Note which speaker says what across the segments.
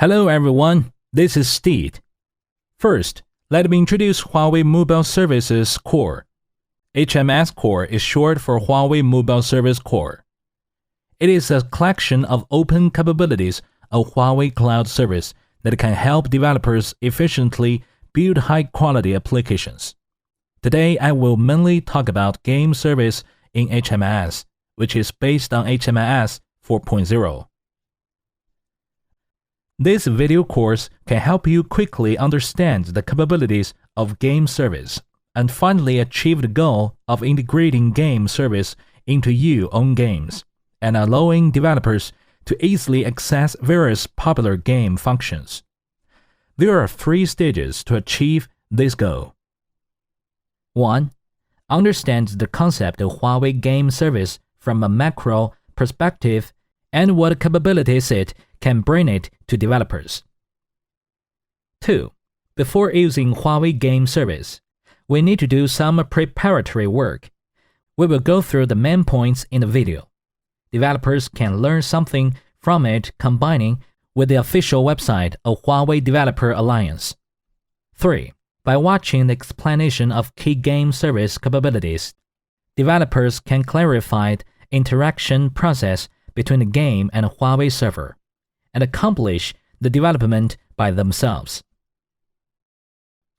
Speaker 1: Hello everyone, this is Steve. First, let me introduce Huawei Mobile Services Core. HMS Core is short for Huawei Mobile Service Core. It is a collection of open capabilities of Huawei Cloud Service that can help developers efficiently build high-quality applications. Today, I will mainly talk about Game Service in HMS, which is based on HMS 4.0. This video course can help you quickly understand the capabilities of Game Service and finally achieve the goal of integrating Game Service into your own games and allowing developers to easily access various popular game functions. There are 3 stages to achieve this goal. 1. Understand the concept of Huawei Game Service from a macro perspective and what capabilities it can bring it to developers. 2. Before using Huawei Game Service, we need to do some preparatory work. We will go through the main points in the video. Developers can learn something from it combining with the official website of Huawei Developer Alliance. 3. By watching the explanation of key game service capabilities, developers can clarify the interaction process between the game and Huawei server and accomplish the development by themselves.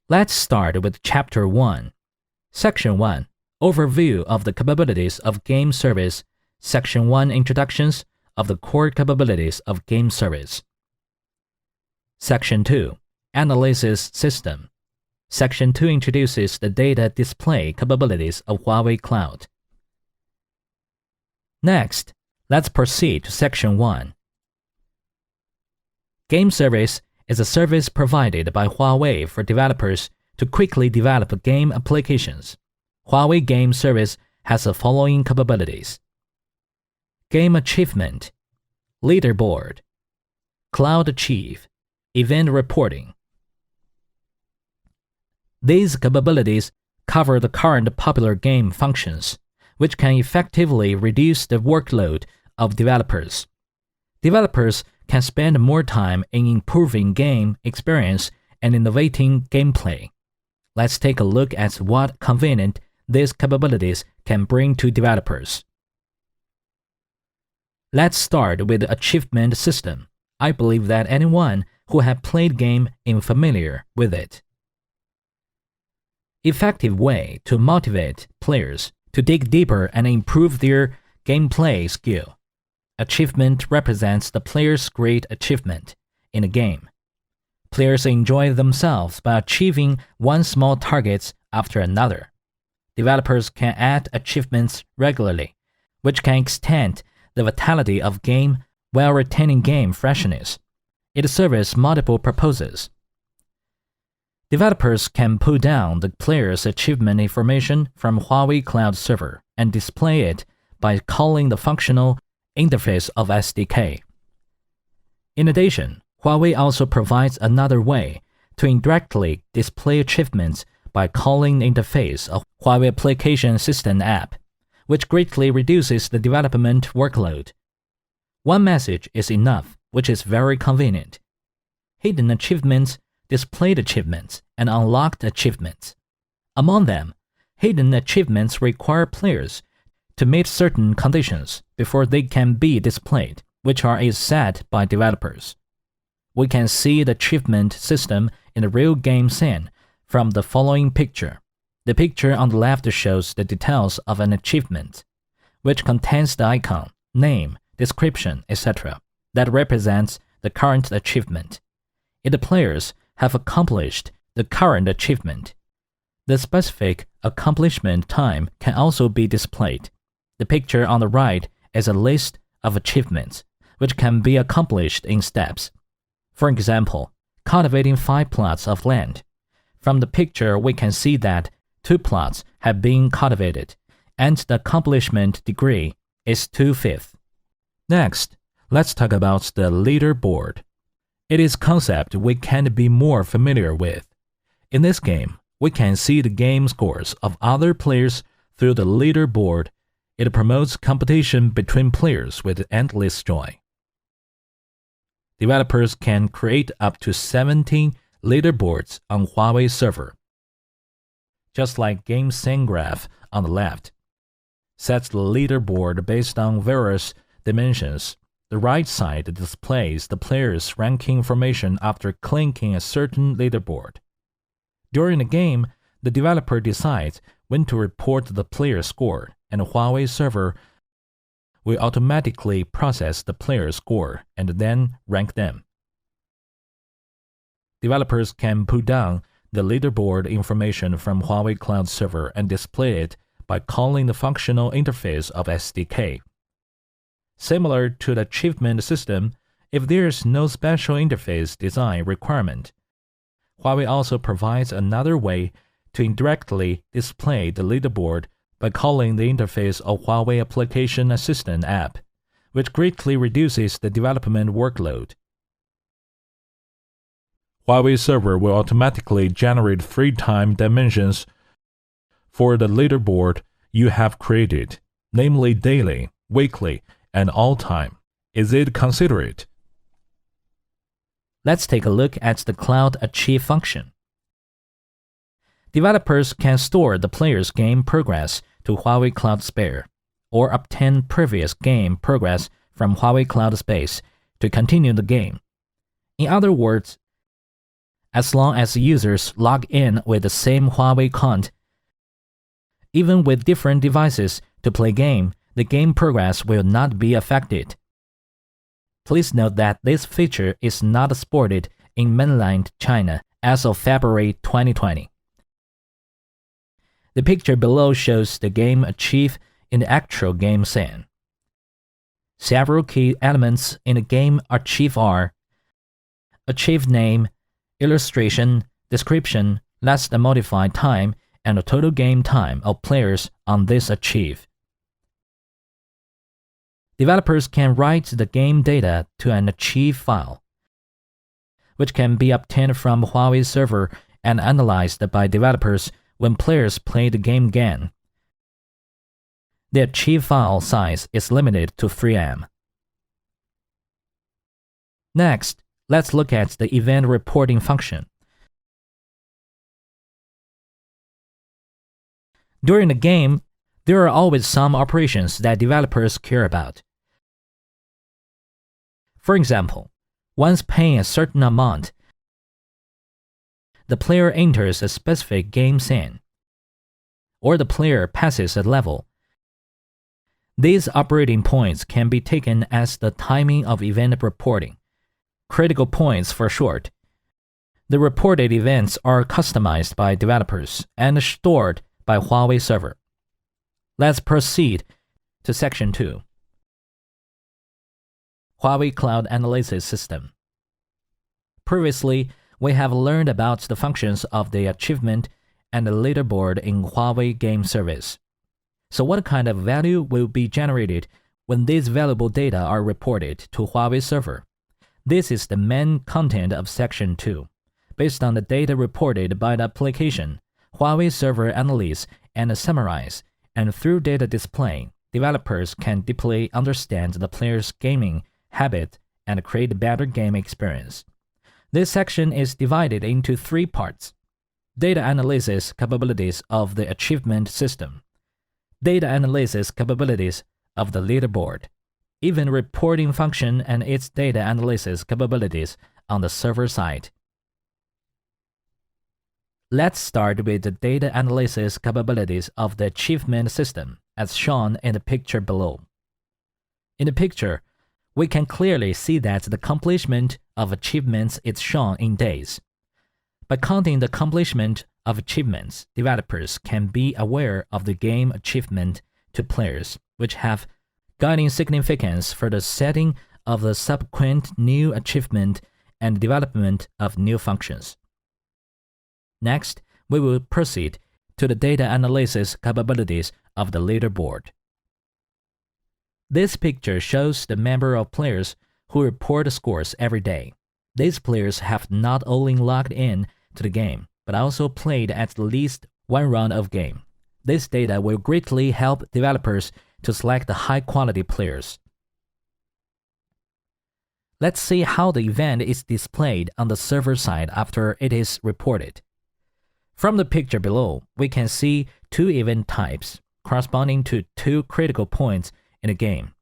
Speaker 1: Let's start with Chapter 1. Section 1. Overview of the capabilities of Game Service. Section 1. Introductions of the core capabilities of Game Service. Section 2. Analysis System. Section 2 introduces the data display capabilities of Huawei Cloud. Next, let's proceed to Section 1. Game Service is a service provided by Huawei for developers to quickly develop game applications. Huawei Game Service has the following capabilities: Game Achievement, Leaderboard, Cloud Achieve, Event Reporting. These capabilities cover the current popular game functions, which can effectively reduce the workload of developers. Developers can spend more time in improving game experience and innovating gameplay. Let's take a look at what convenient these capabilities can bring to developers. Let's start with the achievement system. I believe that anyone who has played game is familiar with it. Effective way to motivate players to dig deeper and improve their gameplay skill. Achievement represents the player's great achievement in a game. Players enjoy themselves by achieving one small target after another. Developers can add achievements regularly, which can extend the vitality of game while retaining game freshness. It serves multiple purposes. Developers can pull down the player's achievement information from Huawei Cloud Server and display it by calling the functional interface of SDK. In addition, Huawei also provides another way to indirectly display achievements by calling the interface of Huawei Application System app, which greatly reduces the development workload. One message is enough, which is very convenient. Hidden achievements, displayed achievements, and unlocked achievements. Among them, hidden achievements require players to meet certain conditions before they can be displayed, which is set by developers. We can see the achievement system in the real game scene from the following picture. The picture on the left shows the details of an achievement, which contains the icon, name, description, etc., that represents the current achievement. If the players have accomplished the current achievement, the specific accomplishment time can also be displayed. The picture on the right is a list of achievements, which can be accomplished in steps. For example, cultivating 5 plots of land. From the picture, we can see that 2 plots have been cultivated, and the accomplishment degree is 2/5. Next, let's talk about the leaderboard. It is a concept we can be more familiar with. In this game, we can see the game scores of other players through the leaderboard. It promotes competition between players with endless joy. developers can create up to 17 leaderboards on HUAWEI server. Just like game scene graph on the left sets the leaderboard based on various dimensions, the right side displays the player's ranking information after clicking a certain leaderboard. During the game, the developer decides when to report the player's score, and the HUAWEI server will automatically process the player's score and then rank them. Developers can pull down the leaderboard information from HUAWEI Cloud Server and display it by calling the functional interface of SDK. Similar to the achievement system, if there is no special interface design requirement, HUAWEI also provides another way to indirectly display the leaderboard by calling the interface of HUAWEI Application Assistant app, which greatly reduces the development workload. HUAWEI server will automatically generate 3 time dimensions for the leaderboard you have created, namely daily, weekly, and all time. Is it considerate? Let's take a look at the Cloud Achieve function. Developers can store the player's game progress to HUAWEI Cloud Spare, or obtain previous game progress from HUAWEI Cloud Space to continue the game. In other words, as long as users log in with the same HUAWEI account, even with different devices to play game, the game progress will not be affected. Please note that this feature is not supported in mainland China as of February 2020. The picture below shows the game Achieve in the actual game scene. Several key elements in the game Achieve are Achieve name, illustration, description, last modified time, and the total game time of players on this Achieve. Developers can write the game data to an Achieve file, which can be obtained from HUAWEI server and analyzed by developers when players play the game again. The Achieve file size is limited to 3 MB. Next, let's look at the event reporting function. During the game, there are always some operations that developers care about. For example, once paying a certain amount, the player enters a specific game scene, or the player passes a level. These operating points can be taken as the timing of event reporting, critical points for short. The reported events are customized by developers and stored by HUAWEI server. Let's proceed to Section 2. HUAWEI Cloud Analysis System. Previously, we have learned about the functions of the achievement and the leaderboard in HUAWEI Game Service. So what kind of value will be generated when these valuable data are reported to HUAWEI server? This is the main content of Section 2. Based on the data reported by the application, HUAWEI server analyze and summarize, and through data display, developers can deeply understand the player's gaming habit and create a better game experience. This section is divided into 3 parts: data analysis capabilities of the achievement system, data analysis capabilities of the leaderboard, event reporting function and its data analysis capabilities on the server side. Let's start with the data analysis capabilities of the achievement system, as shown in the picture below. In the picture, we can clearly see that the accomplishment of achievements is shown in days. By counting the accomplishment of achievements, developers can be aware of the game achievement to players, which have guiding significance for the setting of the subsequent new achievement and development of new functions. Next, we will proceed to the data analysis capabilities of the leaderboard. This picture shows the number of players who report scores every day. These players have not only logged in to the game, but also played at least one round of game. This data will greatly help developers to select the high-quality players. Let's see how the event is displayed on the server side after it is reported. From the picture below, we can see two event types corresponding to two critical points in the game.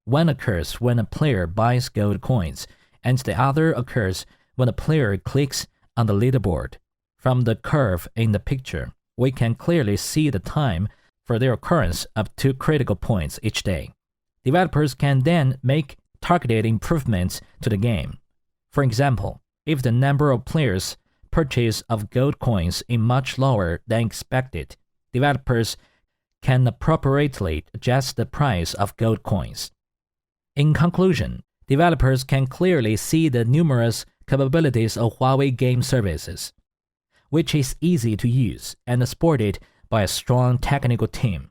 Speaker 1: One occurs when a player buys gold coins, and the other occurs when a player clicks on the leaderboard. From the curve in the picture, we can clearly see the time for their occurrence of two critical points each day. Developers can then make targeted improvements to the game. For example, if the number of players' purchase of gold coins is much lower than expected, developers can appropriately adjust the price of gold coins. In conclusion, developers can clearly see the numerous capabilities of HUAWEI Game Services, which is easy to use and supported by a strong technical team.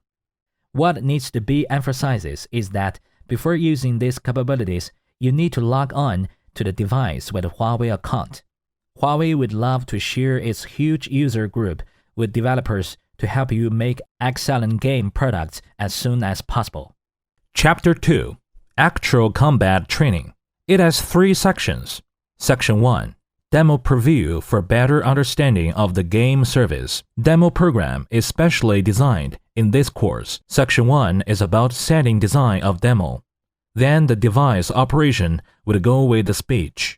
Speaker 1: What needs to be emphasized is that before using these capabilities, you need to log on to the device with a HUAWEI account. HUAWEI would love to share its huge user group with developers to help you make excellent game products as soon as possible. Chapter 2: Actual Combat Training. It has 3 sections. Section 1: Demo Preview for better understanding of the game service. Demo program is specially designed in this course. Section 1 is about setting design of demo. Then the device operation would go with the speech.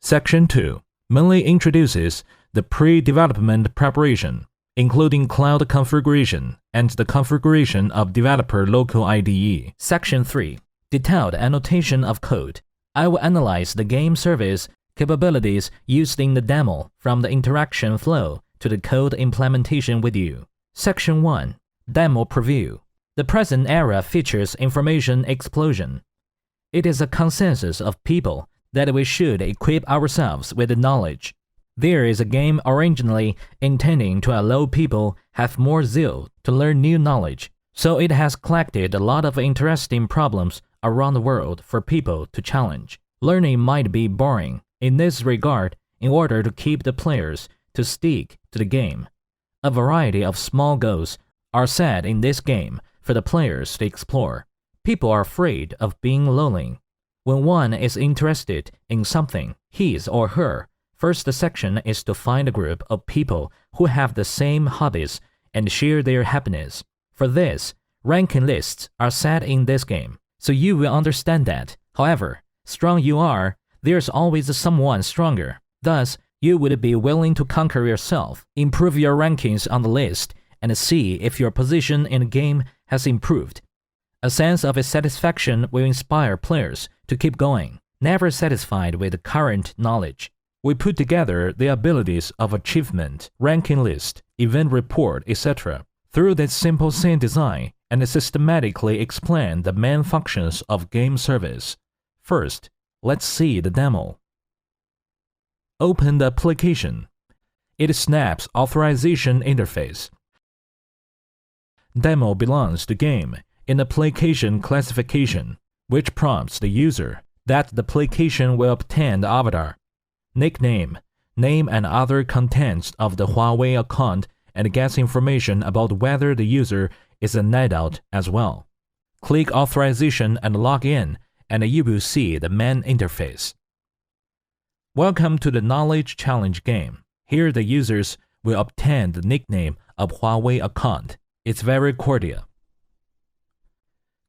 Speaker 1: Section 2 mainly introduces the pre-development preparation, including cloud configuration and the configuration of developer local IDE. Section 3 detailed annotation of code. I will analyze the game service capabilities used in the demo from the interaction flow to the code implementation with you. Section 1 Demo Preview. The present era features information explosion. It is a consensus of people that we should equip ourselves with knowledge. There is a game originally intending to allow people have more zeal to learn new knowledge, so it has collected a lot of interesting problems around the world for people to challenge. Learning might be boring. In this regard, in order to keep the players to stick to the game, a variety of small goals are set in this game for the players to explore. People are afraid of being lonely. When one is interested in something, his or her first section is to find a group of people who have the same hobbies and share their happiness. For this, ranking lists are set in this game, so you will understand that, however strong you are, there's always someone stronger. Thus, you would be willing to conquer yourself, improve your rankings on the list, and see if your position in the game has improved. A sense of satisfaction will inspire players to keep going, never satisfied with the current knowledge. We put together the abilities of achievement, ranking list, event report, etc. through this simple scene design and systematically explain the main functions of game service. First, let's see the demo. Open the application. It snaps authorization interface. Demo belongs to game in application classification, which prompts the user that the application will obtain the avatar, nickname, name and other contents of the HUAWEI account and gets information about whether the user is an adult as well. Click authorization and log in, and you will see the main interface. Welcome to the Knowledge Challenge game. Here the users will obtain the nickname of HUAWEI account. It's very cordial.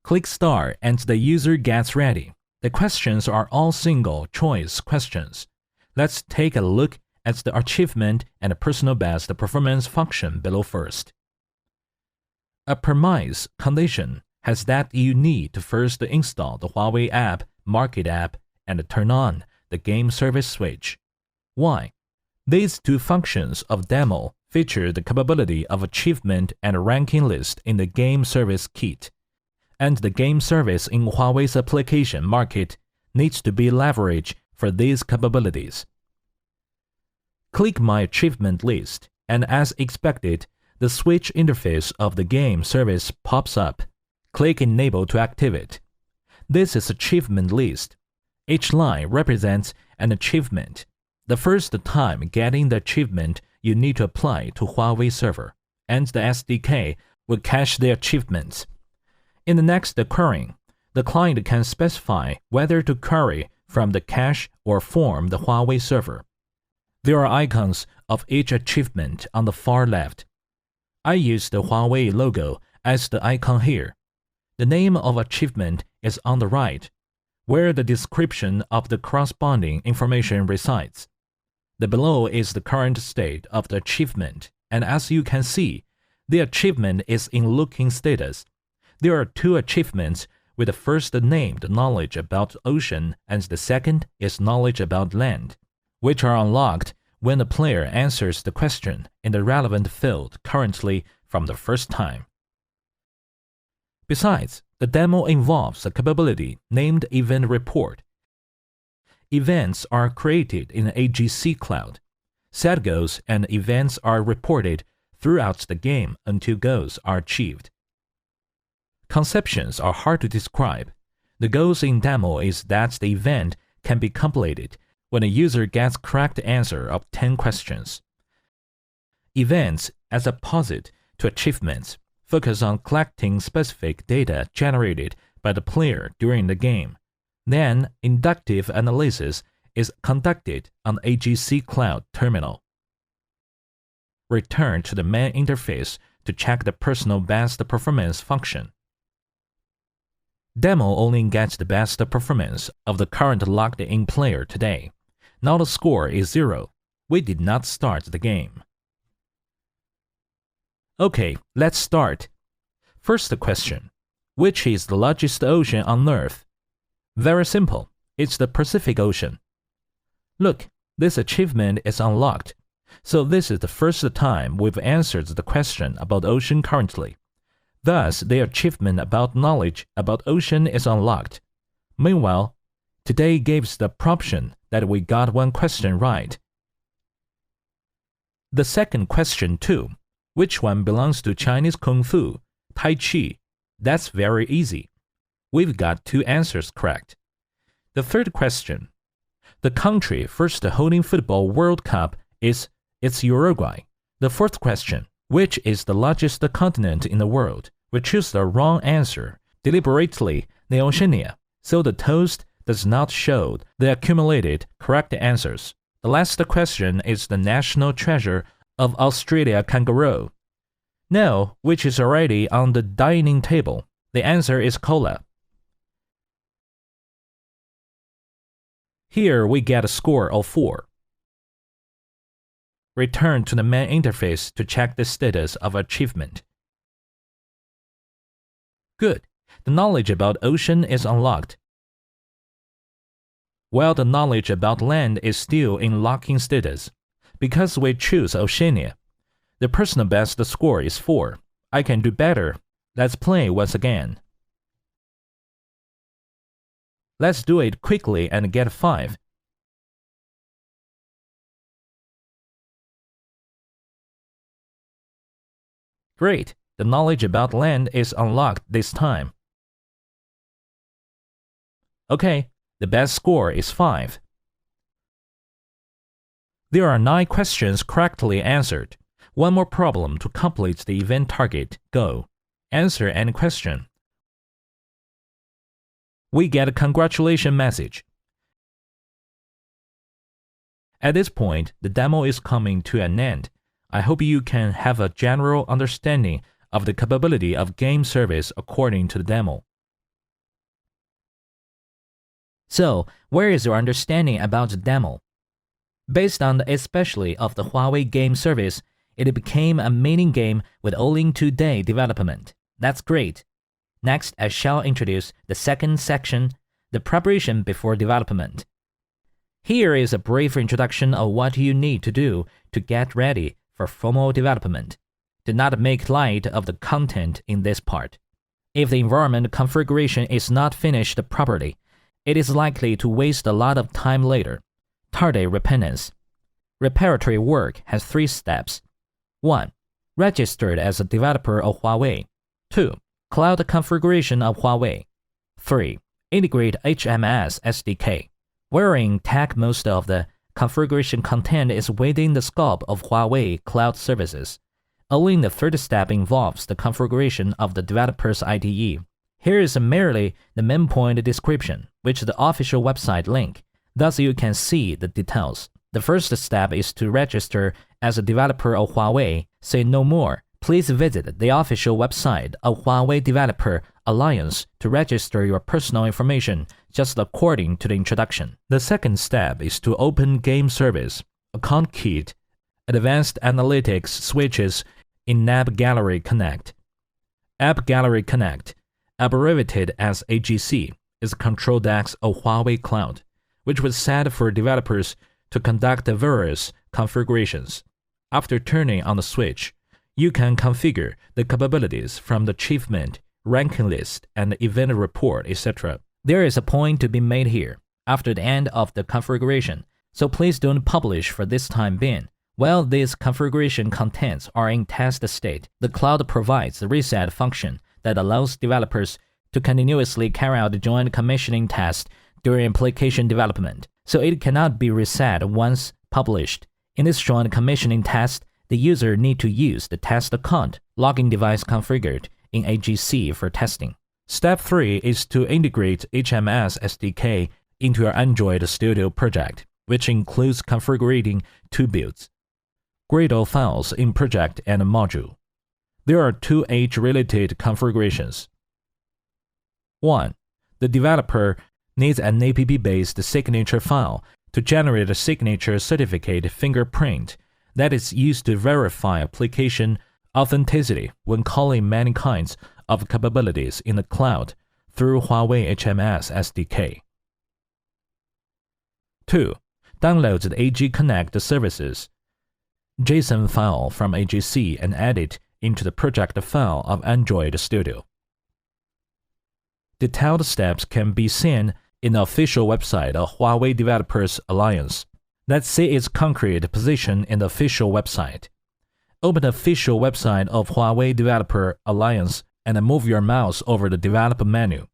Speaker 1: Click Start and the user gets ready. The questions are all single choice questions. Let's take a look at the achievement and personal best performance function below first. A premise condition has that you need to first install the HUAWEI app, Market app, and turn on the game service switch. Why? These two functions of demo feature the capability of achievement and ranking list in the game service kit, and the game service in HUAWEI's application Market needs to be leveraged for these capabilities. Click My Achievement list, and as expected, the switch interface of the game service pops up. Click Enable to activate. This is Achievement list. Each line represents an achievement. The first time getting the achievement, you need to apply to HUAWEI server, and the SDK will cache the achievements. In the next occurring, the client can specify whether to query from the cache or from the HUAWEI server. There are icons of each achievement on the far left. I use the HUAWEI logo as the icon here. The name of achievement is on the right, where the description of the corresponding information resides. The below is the current state of the achievement, and as you can see, the achievement is in looking status. There are two achievements, with the first named knowledge about ocean and the second is knowledge about land, which are unlocked when the player answers the question in the relevant field currently from the first time. Besides, the demo involves a capability named Event Report. Events are created in AGC Cloud. Set goals and events are reported throughout the game until goals are achieved. Conceptions are hard to describe. The goals in demo is that the event can be completed when a user gets correct answer of 10 questions. Events, as opposite to achievements, focus on collecting specific data generated by the player during the game. Then, inductive analysis is conducted on the AGC Cloud terminal. Return to the main interface to check the personal best performance function. Demo only gets the best performance of the current logged-in player today. Now the score is 0. We did not start the game. Okay, let's start. First question. Which is the largest ocean on Earth? Very simple. It's the Pacific Ocean. Look, this achievement is unlocked. So this is the first time we've answered the question about ocean currently. Thus, the achievement about knowledge about ocean is unlocked. Meanwhile, today gives the promption that we got one question right. The second question too. Which one belongs to Chinese Kung Fu, Tai Chi? That's very easy. We've got 2 answers correct. The third question. The country first holding football World Cup it's Uruguay. The fourth question. Which is the largest continent in the world? We choose the wrong answer, deliberately, the Oceania, so the toast does not show the accumulated correct answers. The last question is the national treasure of Australia kangaroo. Now, which is already on the dining table? The answer is cola. Here we get a score of 4. Return to the main interface to check the status of achievement. Good. The knowledge about ocean is unlocked, while the knowledge about land is still in locking status. Because we choose Oceania, the personal best score is 4. I can do better. Let's play once again. Let's do it quickly and get 5. Great. The knowledge about land is unlocked this time. Okay, the best score is 5. There are 9 questions correctly answered. One more problem to complete the event target. Go. Answer any question. We get a congratulations message. At this point, the demo is coming to an end. I hope you can have a general understanding of the capability of game service according to the demo. So, where is your understanding about the demo? Based on the especially of the HUAWEI Game Service, it became a mini game with only 2-day development. That's great. Next, I shall introduce the second section, the preparation before development. Here is a brief introduction of what you need to do to get ready for formal development. Do not make light of the content in this part. If the environment configuration is not finished properly, it is likely to waste a lot of time later. Tardy repentance. Preparatory work has 3 steps. 1. Registered as a developer of HUAWEI. 2. Cloud configuration of HUAWEI. 3. Integrate HMS SDK. Wherein tech most of the configuration content is within the scope of HUAWEI Cloud Services. Only the third step involves the configuration of the developer's IDE. Here is merely the main point description, which is the official website link. Thus you can see the details. The first step is to register as a developer of Huawei. Say no more. Please visit the official website of HUAWEI Developer Alliance to register your personal information, just according to the introduction. The second step is to open Game Service, Account Kit, Advanced Analytics switches in App Gallery Connect. App Gallery Connect, abbreviated as AGC, is a control desk of Huawei Cloud, which was set for developers to conduct various configurations. After turning on the switch, you can configure the capabilities from the achievement, ranking list, and event report, etc. There is a point to be made here after the end of the configuration, so please don't publish for this time being. While these configuration contents are in test state, the cloud provides the reset function that allows developers to continuously carry out the joint commissioning test during application development, so it cannot be reset once published. In this joint commissioning test, the user need to use the test account login device configured in AGC for testing. Step 3 is to integrate HMS SDK into your Android Studio project, which includes configuring 2 builds: Gradle files in project and module. There are 2 age-related configurations. 1. The developer needs an app-based signature file to generate a signature certificate fingerprint that is used to verify application authenticity when calling many kinds of capabilities in the cloud through Huawei HMS SDK. 2. Download the AG Connect services JSON file from AGC and add it into the project file of Android Studio. Detailed steps can be seen in the official website of HUAWEI Developers Alliance. Let's see its concrete position in the official website. Open the official website of HUAWEI Developer Alliance and move your mouse over the Develop menu.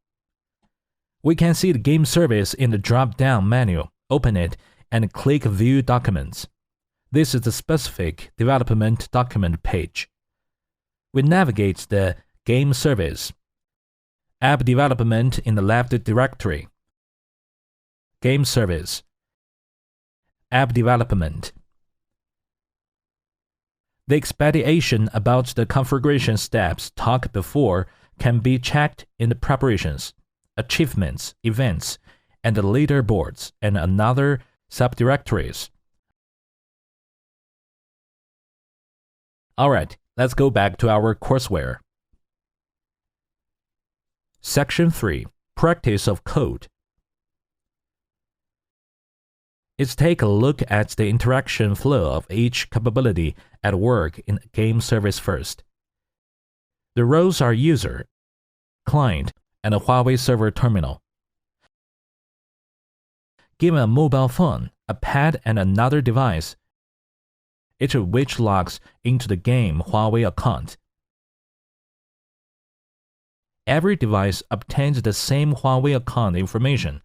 Speaker 1: We can see the Game Service in the drop-down menu. Open it and click View Documents. This is the specific development document page. We navigate the Game Service. App Development in the left directory. Game Service. App Development. The expedition about the configuration steps talked before can be checked in the preparations, achievements, events, and the leaderboards and another subdirectories. Alright, let's go back to our courseware. Section 3. Practice of Code. Let's take a look at the interaction flow of each capability at work in Game Service first. The roles are user, client, and a Huawei server terminal. Given a mobile phone, a pad, and another device, each of which logs into the game Huawei account. Every device obtains the same Huawei account information,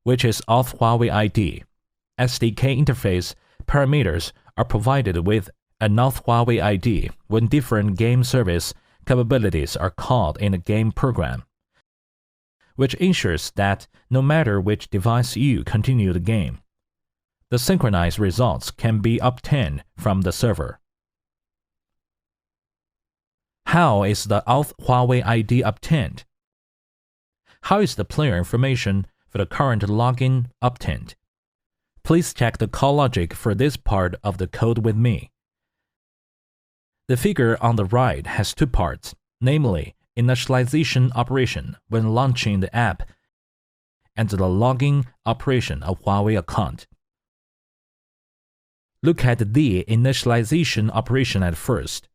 Speaker 1: which is auth Huawei ID. SDK interface parameters are provided with an auth Huawei ID when different game service capabilities are called in a game program, which ensures that no matter which device you continue the game, the synchronized results can be obtained from the server. How is the auth Huawei ID obtained? How is the player information for the current login obtained? Please check the call logic for this part of the code with me. The figure on the right has 2 parts, namely initialization operation when launching the app and the login operation of Huawei account. Look at the initialization operation at first.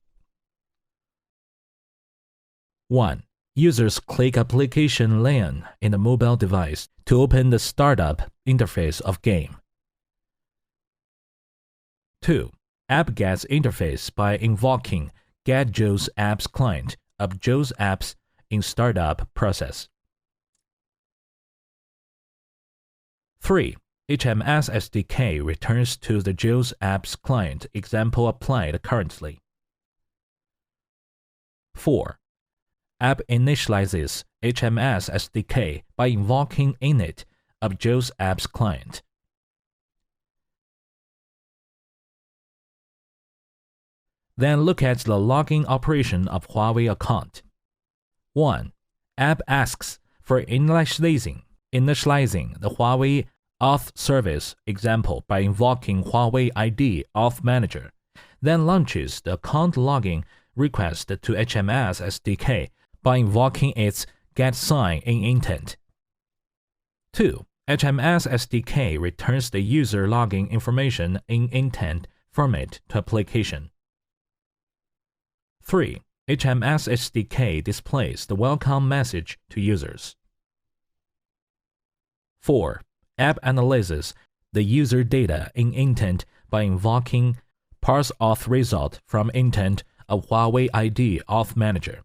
Speaker 1: 1. Users click Application Lane in the mobile device to open the startup interface of game. 2. App gets interface by invoking getJawsApps client of JawsApps in startup process. 3. HMS SDK returns to the JawsApps client example applied currently. 4. App initializes HMS SDK by invoking init of Joe's app's client. Then look at the login operation of Huawei account. 1. App asks for initializing the Huawei Auth service example by invoking Huawei ID Auth Manager, then launches the account login request to HMS SDK by invoking its getSign-in-intent. 2. HMS SDK returns the user login information in intent format to application. 3. HMS SDK displays the welcome message to users. 4. App analyzes the user data in intent by invoking parse auth result from intent of Huawei ID Auth Manager.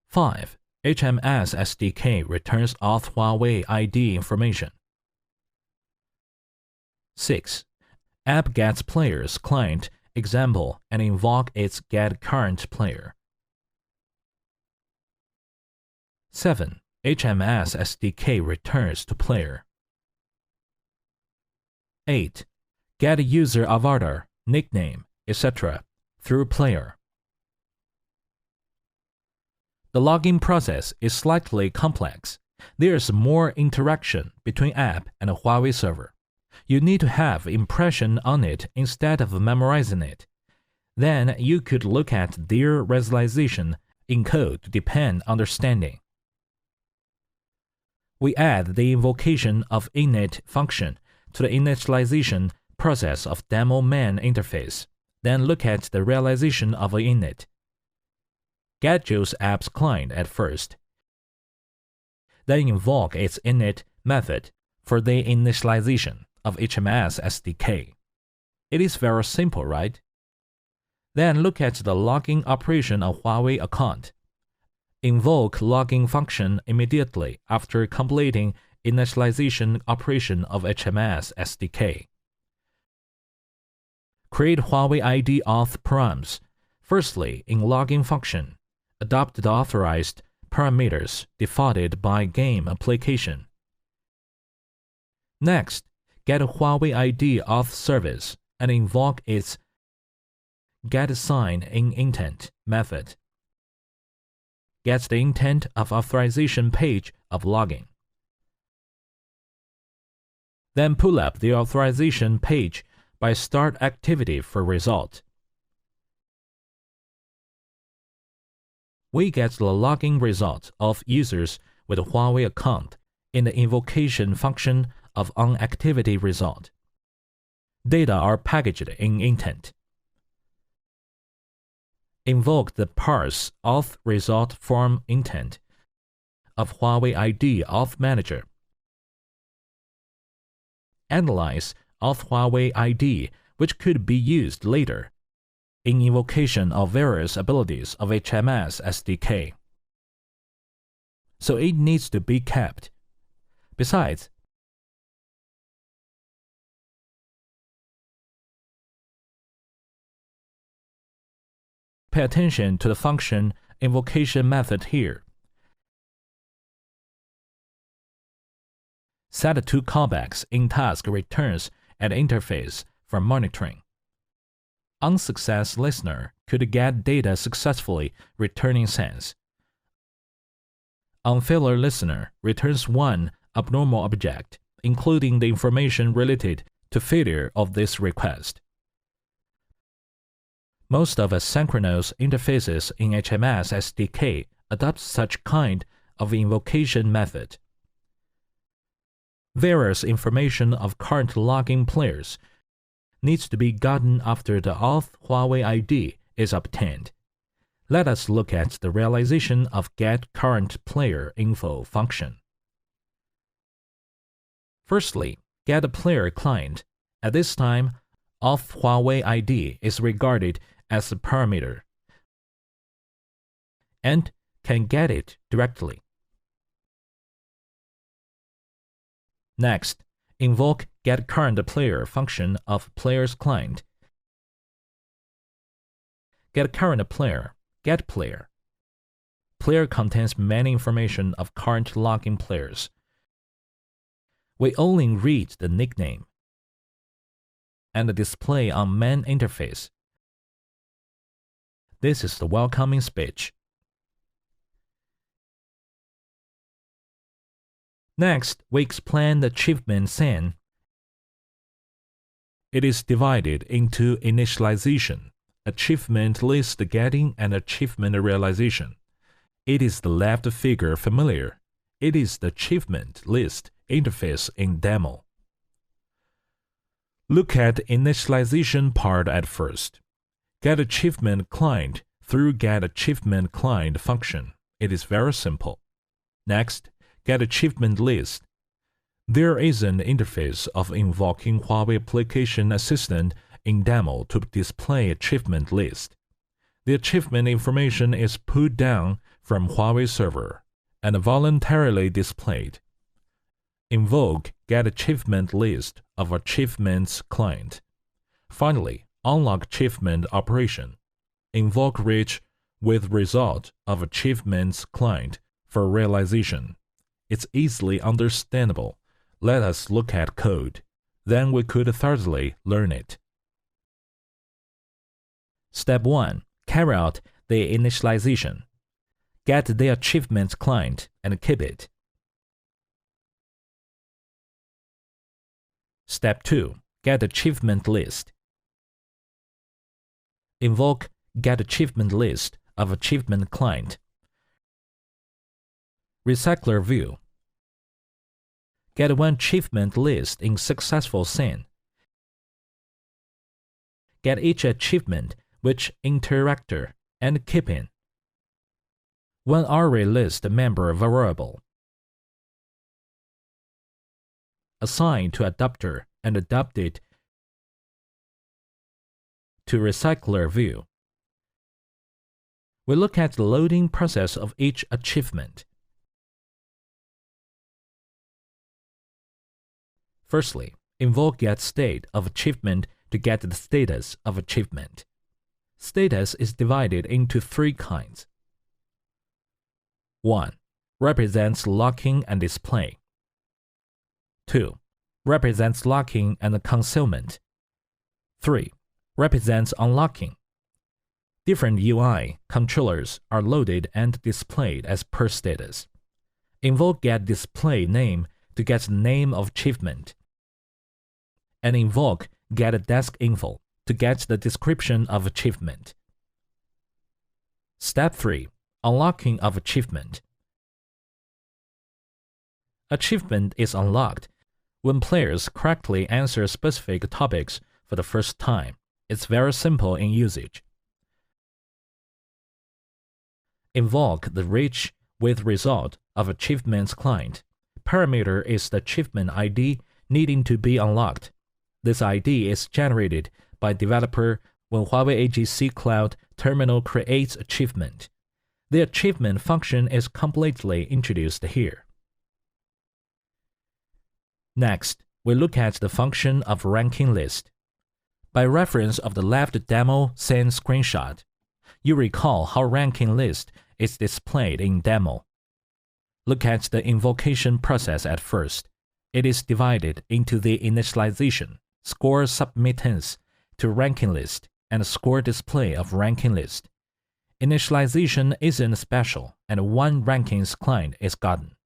Speaker 1: 5. HMS SDK returns auth Huawei ID information. 6. App gets player's client example and invoke its getCurrentPlayer. 7. HMS SDK returns to player. 8. Get user avatar, nickname, etc. through player. The login process is slightly complex. There's more interaction between app and a Huawei server. You need to have impression on it instead of memorizing it. Then you could look at their resolution in code to deepen understanding. We add the invocation of init function to the initialization process of demo main interface, then look at the realization of an init. Get Joe's app's client at first, then invoke its init method for the initialization of HMS SDK. It is very simple, right? Then look at the login operation of Huawei account. Invoke login function immediately after completing initialization operation of HMS SDK. Create Huawei ID auth params. Firstly, in login function, adopt the authorized parameters defaulted by game application. Next, get a Huawei ID auth service and invoke its getSign-in-intent method. Get the intent of authorization page of login. Then pull up the authorization page by start activity for result. We get the login result of users with a Huawei account in the invocation function of onActivity result. Data are packaged in intent. Invoke the parse auth result from intent of Huawei ID Auth Manager. Analyze auth Huawei ID, which could be used later in invocation of various abilities of HMS SDK. So it needs to be kept. Besides, pay attention to the function invocation method here. Set two callbacks in task returns at interface for monitoring. Unsuccess listener could get data successfully returning sense. Unfailure listener returns one abnormal object, including the information related to failure of this request. Most of asynchronous interfaces in HMS SDK adopt such kind of invocation method. Various information of current login players needs to be gotten after the auth Huawei ID is obtained. Let us look at the realization of getCurrentPlayerInfo function. Firstly, getPlayerClient. At this time, auth Huawei ID is regarded as a parameter and can get it directly. Next, invoke getCurrentPlayer function of player's client. GetCurrentPlayer, getPlayer. player contains many information of current login players. We only read the nickname and the display on main interface. This is the welcoming speech. Next, we explain the achievement scene. It is divided into initialization, achievement list getting, and achievement realization. It is the left figure familiar. It is the achievement list interface in demo. Look at initialization part at first. Get achievement client through get achievement client function. It is very simple. Next, get achievement list. There is an interface of invoking Huawei Application Assistant in demo to display achievement list. The achievement information is pulled down from Huawei server and voluntarily displayed. Invoke get achievement list of achievements client. Finally, unlock achievement operation. Invoke reach with result of achievements client for realization. It's easily understandable. Let us look at code. Then we could thoroughly learn it. Step 1. Carry out the initialization. Get the achievement client and keep it. Step 2. Get achievement list. Invoke get achievement list of achievement client. Recycler view. Get one achievement list in successful scene. Get each achievement which interactor and keep in. One array list member variable. Assign to adapter and adapt it to recycler view. We look at the loading process of each achievement. Firstly, invoke get state of achievement to get the status of achievement. Status is divided into three kinds. 1. Represents locking and display. 2. Represents locking and concealment. 3. Represents unlocking. Different UI controllers are loaded and displayed as per status. Invoke get display name to get the name of achievement. And invoke get desk info to get the description of achievement. Step 3. Unlocking of achievement. Achievement is unlocked when players correctly answer specific topics for the first time. It's very simple in usage. Invoke the reach with result of achievements client. Parameter is the achievement ID needing to be unlocked. This ID is generated by developer when Huawei AGC Cloud Terminal creates achievement. The achievement function is completely introduced here. Next, we look at the function of ranking list. By reference of the left demo scene screenshot, you recall how ranking list is displayed in demo. Look at the invocation process at first. It is divided into the initialization, score submittance to ranking list, and score display of ranking list. Initialization isn't special, and one rankings client is gotten.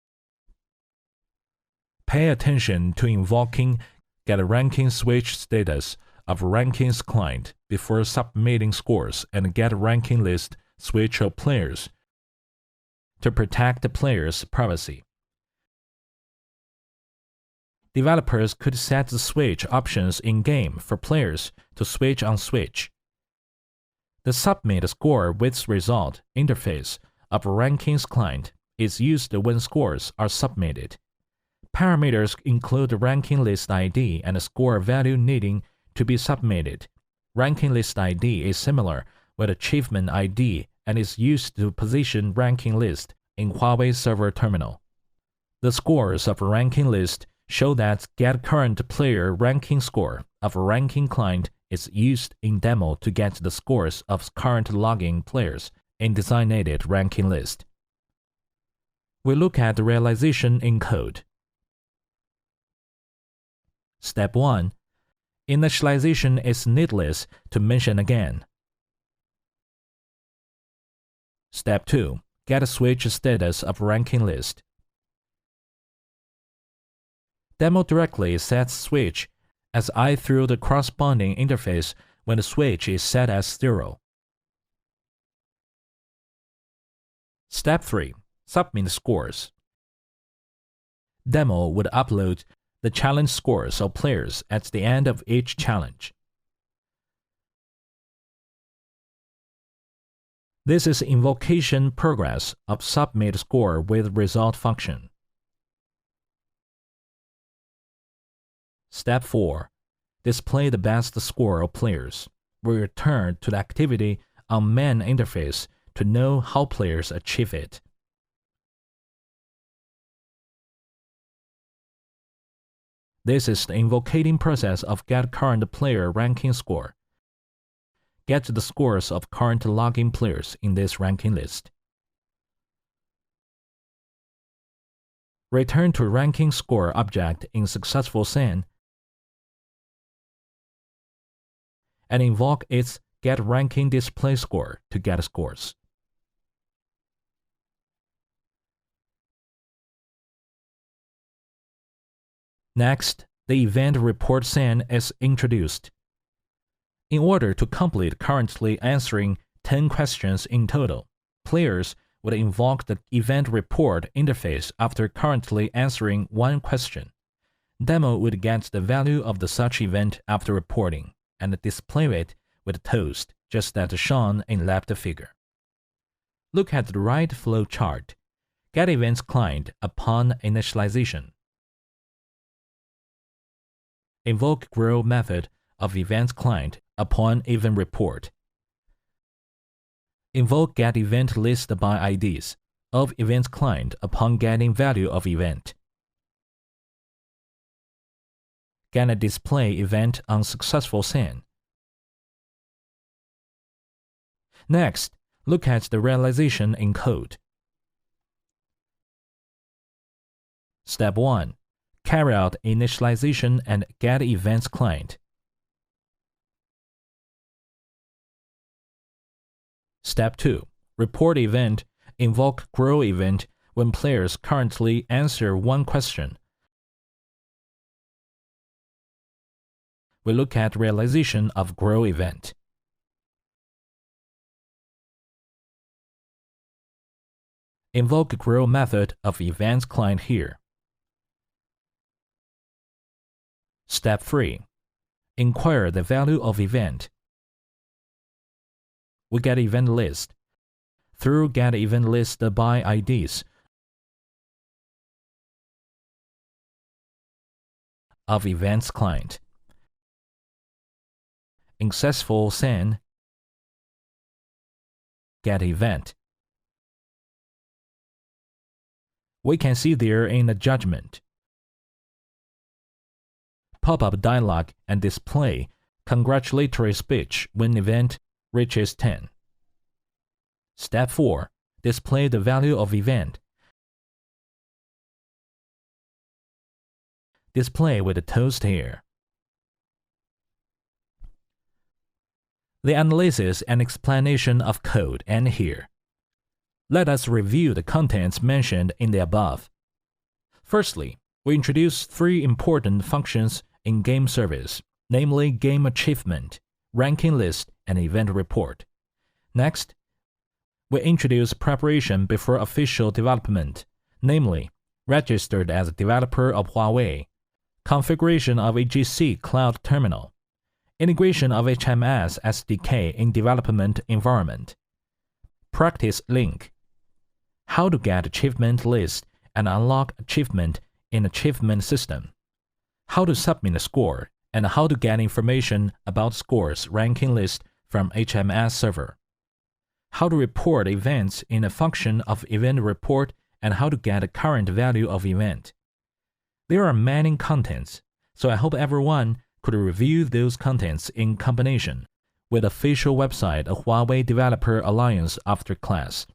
Speaker 1: Pay attention to invoking get ranking switch status of rankings client before submitting scores and get ranking list switch of players to protect the player's privacy. Developers could set the switch options in-game for players to switch on switch. The submit score with result interface of rankings client is used when scores are submitted. Parameters include the ranking list ID and score value needing to be submitted. Ranking list ID is similar with achievement ID and is used to position ranking list in Huawei server terminal. The scores of ranking list show that get current player ranking score of ranking client is used in demo to get the scores of current logging players in designated ranking list. We look at the realization in code. Step 1. Initialization is needless to mention again. Step 2. Get switch status of ranking list. Demo directly sets switch as I through the corresponding interface when the switch is set as 0. Step 3. Submit scores. Demo would upload the challenge scores of players at the end of each challenge. This is invocation progress of submit score with result function. Step 4. Display the best score of players. We return to the activity on main interface to know how players achieve it. This is the invocating process of get current player ranking score. Get the scores of current login players in this ranking list. Return to ranking score object in successful send and invoke its get ranking display score to get scores. Next, the event report send is introduced. In order to complete currently answering 10 questions in total, players would invoke the event report interface after currently answering 1 question. Demo would get the value of the such event after reporting and display it with toast, just as shown in left figure. Look at the right flow chart. Get events client upon initialization. Invoke grow method of events client upon event report. Invoke get event list by IDs of events client upon getting value of event. Get a display event on successful send. Next, look at the realization in code. Step 1. Carry out initialization and get events client. Step 2. Report event, invoke grow event when players currently answer 1 question. We look at realization of grow event. Invoke grow method of events client here. Step 3. Inquire the value of event. We get event list. Through get event list by IDs of events client. In successful send, get event. We can see there in the judgment. Pop-up dialog and display congratulatory speech when event reaches 10. Step 4. Display the value of event. Display with a toast here. The analysis and explanation of code end here. Let us review the contents mentioned in the above. Firstly, we introduce 3 important functions in game service, namely game achievement, ranking list, and event report. Next, we introduce preparation before official development, namely registered as a developer of Huawei, configuration of AGC cloud terminal, integration of HMS SDK in development environment, practice link, how to get achievement list and unlock achievement in achievement system, how to submit a score, and how to get information about scores ranking list from HMS server, how to report events in a function of event report, and how to get a current value of event. There are many contents, so I hope everyone could review those contents in combination with official website of Huawei Developer Alliance after class.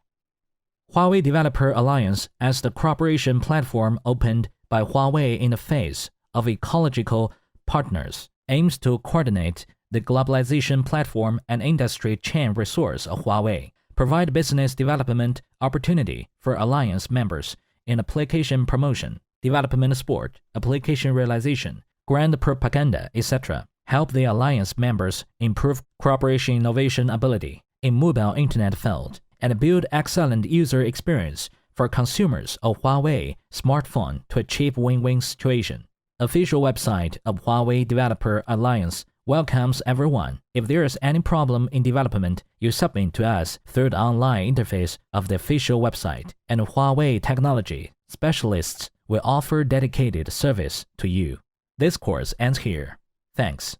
Speaker 1: HUAWEI Developer Alliance as the cooperation platform opened by Huawei in the face of ecological partners aims to coordinate the globalization platform and industry chain resource of Huawei, provide business development opportunity for alliance members in application promotion, development support, application realization, grant propaganda, etc. Help the alliance members improve cooperation innovation ability in mobile internet field and build excellent user experience for consumers of Huawei smartphone to achieve win-win situation. Official website of Huawei Developer Alliance welcomes everyone. If there is any problem in development, you submit to us through the online interface of the official website, and Huawei technology specialists will offer dedicated service to you. This course ends here. Thanks.